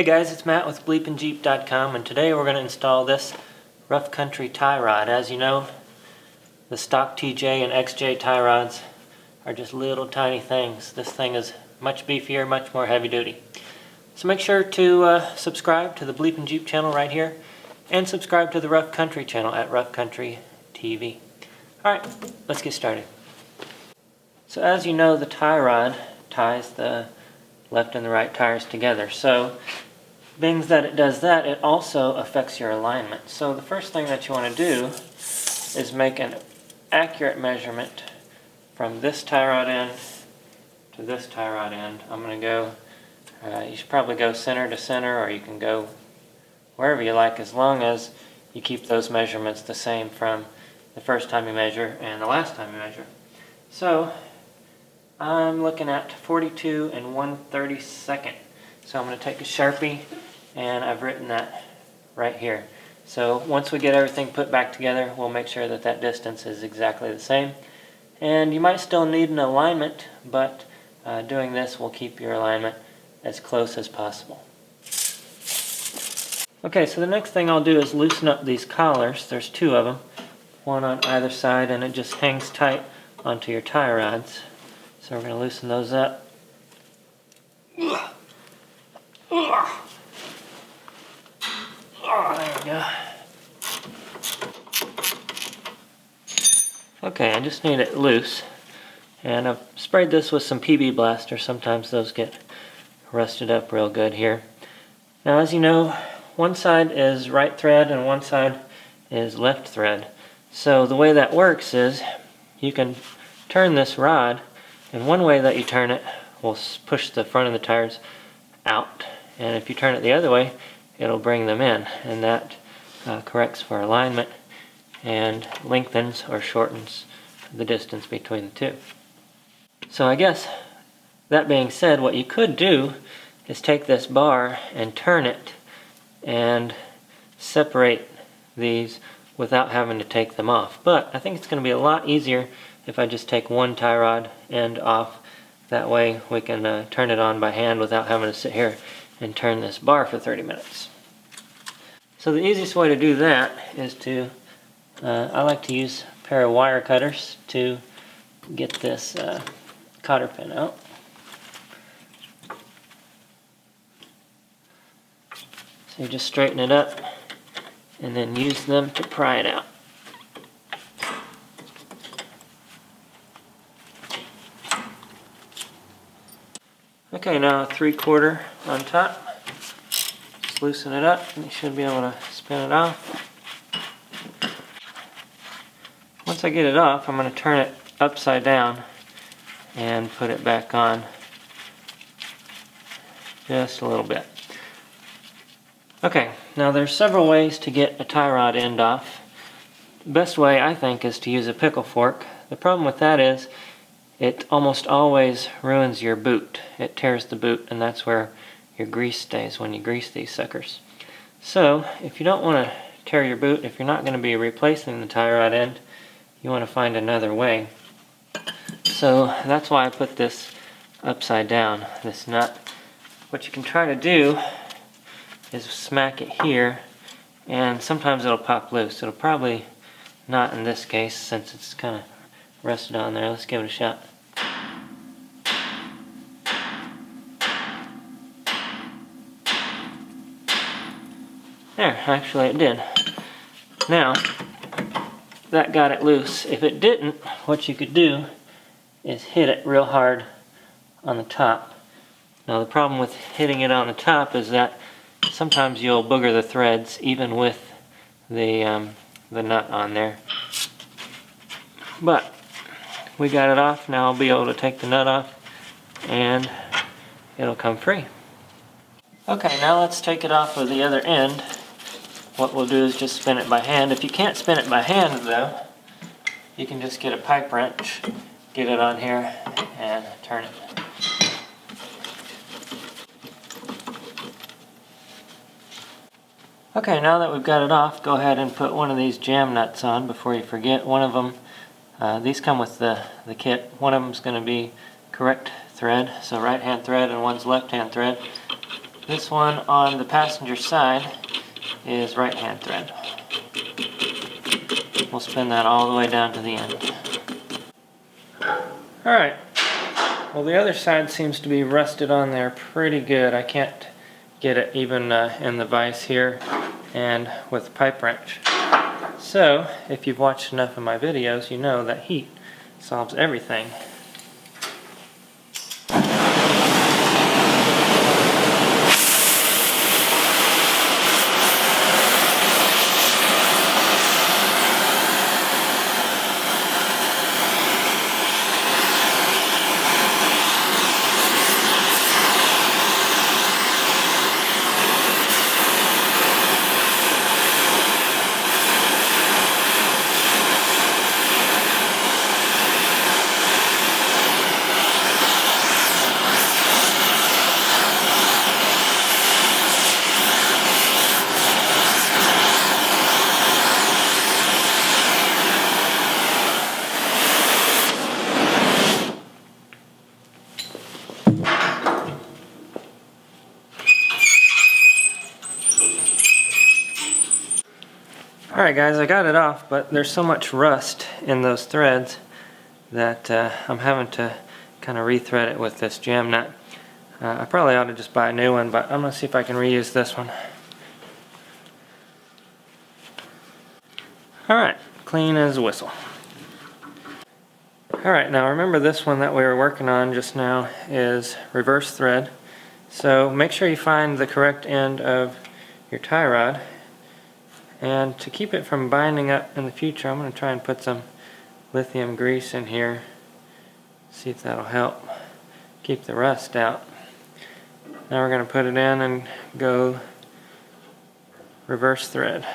Hey guys, it's Matt with bleepinjeep.com, and today we're going to install this rough country tie rod. As you know, the stock TJ and XJ tie rods are just little tiny things. This thing is much beefier, much more heavy duty. So make sure to subscribe to the Bleepin' Jeep channel right here, and subscribe to the Rough Country channel at Rough Country TV. Alright, let's get started. So as you know, the tie rod ties the left and the right tires together. So, being that it does that, it also affects your alignment. So the first thing that you want to do is make an accurate measurement from this tie rod end to this tie rod end. I'm going to go, you should probably go center to center, or you can go wherever you like, as long as you keep those measurements the same from the first time you measure and the last time you measure. So I'm looking at 42 and 1/32. So I'm going to take a Sharpie, and I've written that right here. So once we get everything put back together, we'll make sure that that distance is exactly the same. And you might still need an alignment, but doing this will keep your alignment as close as possible. Okay, so the next thing I'll do is loosen up these collars. There's two of them, one on either side, and it just hangs tight onto your tie rods. So we're going to loosen those up. Oh, there we go. Okay, I just need it loose. And I've sprayed this with some PB Blaster. Sometimes those get rusted up real good here. Now, as you know, one side is right thread and one side is left thread. So the way that works is you can turn this rod, and one way that you turn it will push the front of the tires out, and if you turn it the other way, it'll bring them in, and that corrects for alignment and lengthens or shortens the distance between the two. So I guess, that being said, what you could do is take this bar and turn it and separate these without having to take them off. But I think it's going to be a lot easier if I just take one tie rod end off. That way we can turn it on by hand without having to sit here and turn this bar for 30 minutes. So the easiest way to do that is to, I like to use a pair of wire cutters to get this cotter pin out. So you just straighten it up and then use them to pry it out. Okay, now a 3/4 on top. Just loosen it up and you should be able to spin it off. Once I get it off, I'm going to turn it upside down and put it back on just a little bit. Okay, now there's several ways to get a tie rod end off. The best way, I think, is to use a pickle fork. The problem with that is it almost always ruins your boot. It tears the boot, and that's where your grease stays when you grease these suckers. So, if you don't want to tear your boot, if you're not going to be replacing the tie rod end, you want to find another way. So, that's why I put this upside down, this nut. What you can try to do is smack it here, and sometimes it'll pop loose. It'll probably not in this case, since it's kind of rusted on there. Let's give it a shot. There, actually it did. Now, that got it loose. If it didn't, what you could do is hit it real hard on the top. Now the problem with hitting it on the top is that sometimes you'll booger the threads even with the nut on there. But we got it off. Now I'll be able to take the nut off and it'll come free. Okay, now let's take it off of the other end. What we'll do is just spin it by hand. If you can't spin it by hand though, you can just get a pipe wrench, get it on here, and turn it. Okay, now that we've got it off, go ahead and put one of these jam nuts on before you forget. One of them, these come with the kit. One of them is going to be correct thread, so right hand thread, and one's left hand thread. This one on the passenger side is right-hand thread. We'll spin that all the way down to the end. Alright, well the other side seems to be rusted on there pretty good. I can't get it even in the vise here and with the pipe wrench. So, if you've watched enough of my videos, you know that heat solves everything. Alright guys, I got it off, but there's so much rust in those threads that I'm having to kind of rethread it with this jam nut. I probably ought to just buy a new one, but I'm going to see if I can reuse this one. Alright, clean as a whistle. Alright, now remember this one that we were working on just now is reverse thread. So make sure you find the correct end of your tie rod. And to keep it from binding up in the future, I'm going to try and put some lithium grease in here. See if that'll help keep the rust out. Now we're going to put it in and go reverse thread.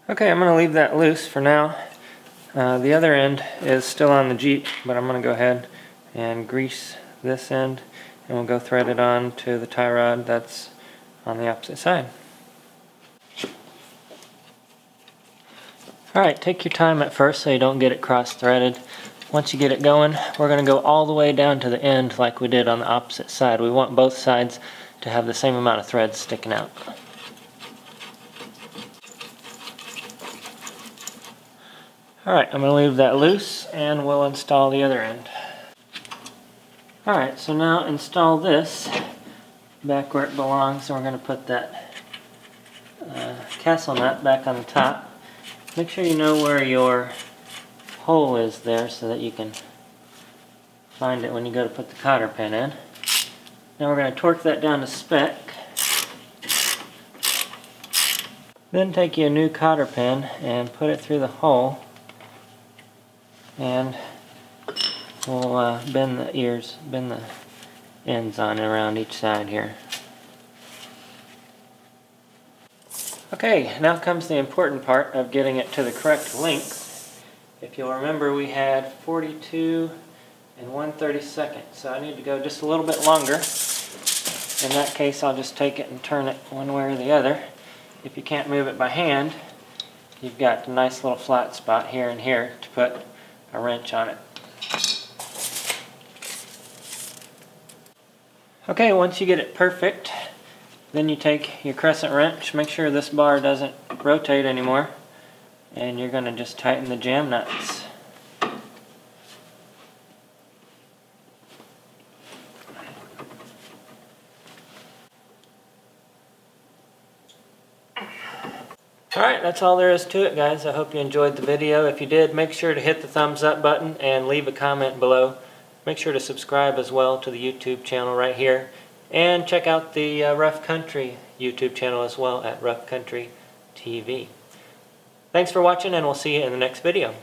Okay, I'm going to leave that loose for now. The other end is still on the Jeep, but I'm going to go ahead and grease this end. And we'll go thread it on to the tie rod that's on the opposite side. Alright, take your time at first so you don't get it cross-threaded. Once you get it going, we're going to go all the way down to the end like we did on the opposite side. We want both sides to have the same amount of threads sticking out. Alright, I'm going to leave that loose and we'll install the other end. Alright, so now install this back where it belongs. So we're going to put that castle nut back on the top. Make sure you know where your hole is there so that you can find it when you go to put the cotter pin in. Now we're going to torque that down to spec. Then take you a new cotter pin and put it through the hole. And we'll bend the ends on and around each side here. Okay, now comes the important part of getting it to the correct length. If you'll remember, we had 42 and 1/32, so I need to go just a little bit longer. In that case, I'll just take it and turn it one way or the other. If you can't move it by hand, you've got a nice little flat spot here and here to put a wrench on it. Okay, once you get it perfect, then you take your crescent wrench, make sure this bar doesn't rotate anymore, and you're going to just tighten the jam nuts. Alright, that's all there is to it, guys. I hope you enjoyed the video. If you did, make sure to hit the thumbs up button and leave a comment below. Make sure to subscribe as well to the YouTube channel right here. And check out the Rough Country YouTube channel as well at Rough Country TV. Thanks for watching, and we'll see you in the next video.